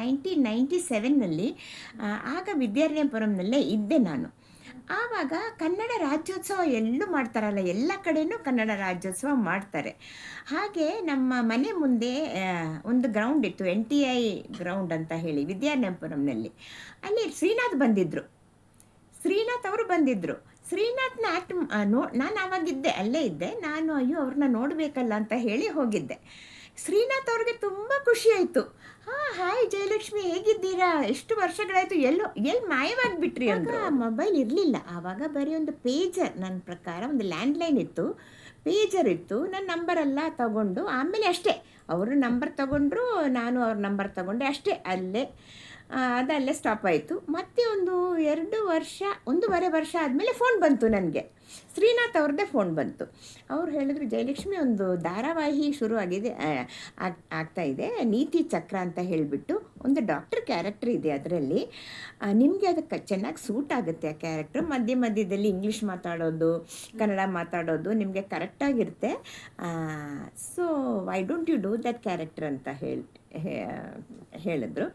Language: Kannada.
1997ನಲ್ಲಿ ಆಗ ವಿದ್ಯಾರಣ್ಯಪುರಂನಲ್ಲೇ ಇದ್ದೆ ನಾನು. ಆವಾಗ ಕನ್ನಡ ರಾಜ್ಯೋತ್ಸವ ಎಲ್ಲೂ ಮಾಡ್ತಾರಲ್ಲ, ಎಲ್ಲ ಕಡೆನೂ ಕನ್ನಡ ರಾಜ್ಯೋತ್ಸವ ಮಾಡ್ತಾರೆ. ಹಾಗೆ ನಮ್ಮ ಮನೆ ಮುಂದೆ ಒಂದು ಗ್ರೌಂಡ್ ಇತ್ತು, NTI ಗ್ರೌಂಡ್ ಅಂತ ಹೇಳಿ ವಿದ್ಯಾರಣ್ಯಪುರಂನಲ್ಲಿ. ಅಲ್ಲಿ ಶ್ರೀನಾಥ್ ಅವರು ಬಂದಿದ್ದರು. ಶ್ರೀನಾಥ್ನ ಆ್ಯಕ್ಟ್ ನಾನು ಆವಾಗಿದ್ದೆ, ಅಲ್ಲೇ ಇದ್ದೆ. ನಾನು ಅಯ್ಯೋ ಅವ್ರನ್ನ ನೋಡಬೇಕಲ್ಲ ಅಂತ ಹೇಳಿ ಹೋಗಿದ್ದೆ. ಶ್ರೀನಾಥ್ ಅವ್ರಿಗೆ ತುಂಬ ಖುಷಿಯಾಯಿತು. ಹಾಂ, ಹಾಯ್ ಜಯಲಕ್ಷ್ಮಿ, ಹೇಗಿದ್ದೀರಾ, ಎಷ್ಟು ವರ್ಷಗಳಾಯಿತು, ಎಲ್ಲಿ ಮಾಯವಾಗಿಬಿಟ್ರಿ ಅಂದರು. ಮೊಬೈಲ್ ಇರಲಿಲ್ಲ ಆವಾಗ, ಬರೀ ಒಂದು ಪೇಜರ್, ನನ್ನ ಪ್ರಕಾರ ಒಂದು ಲ್ಯಾಂಡ್ಲೈನ್ ಇತ್ತು, ಪೇಜರ್ ಇತ್ತು. ನನ್ನ ನಂಬರೆಲ್ಲ ತಗೊಂಡು ಆಮೇಲೆ ಅಷ್ಟೇ, ಅವರು ನಂಬರ್ ತಗೊಂಡ್ರು, ನಾನು ಅವ್ರ ನಂಬರ್ ತಗೊಂಡೆ ಅಷ್ಟೇ. ಅದಲ್ಲೇ ಸ್ಟಾಪ್ ಆಯಿತು. ಮತ್ತೆ ಒಂದು 1.5 ವರ್ಷ ಆದಮೇಲೆ ಫೋನ್ ಬಂತು ನನಗೆ, ಶ್ರೀನಾಥ್ ಅವ್ರದ್ದೇ ಫೋನ್ ಬಂತು. ಅವ್ರು ಹೇಳಿದ್ರು, ಜಯಲಕ್ಷ್ಮಿ ಒಂದು ಧಾರಾವಾಹಿ ಶುರುವಾಗಿದೆ, ಆಗ್ತಾ ಇದೆ, ನೀತಿ ಚಕ್ರ ಅಂತ ಹೇಳಿಬಿಟ್ಟು ಒಂದು ಡಾಕ್ಟರ್ ಕ್ಯಾರೆಕ್ಟರ್ ಇದೆ ಅದರಲ್ಲಿ. ನಿಮಗೆ ಅದಕ್ಕೆ ಚೆನ್ನಾಗಿ ಸೂಟ್ ಆಗುತ್ತೆ ಆ ಕ್ಯಾರೆಕ್ಟ್ರು. ಮಧ್ಯದಲ್ಲಿ ಇಂಗ್ಲೀಷ್ ಮಾತಾಡೋದು, ಕನ್ನಡ ಮಾತಾಡೋದು ನಿಮಗೆ ಕರೆಕ್ಟಾಗಿರುತ್ತೆ. So why don't you do that character ಅಂತ ಹೇಳಿದ್ರು.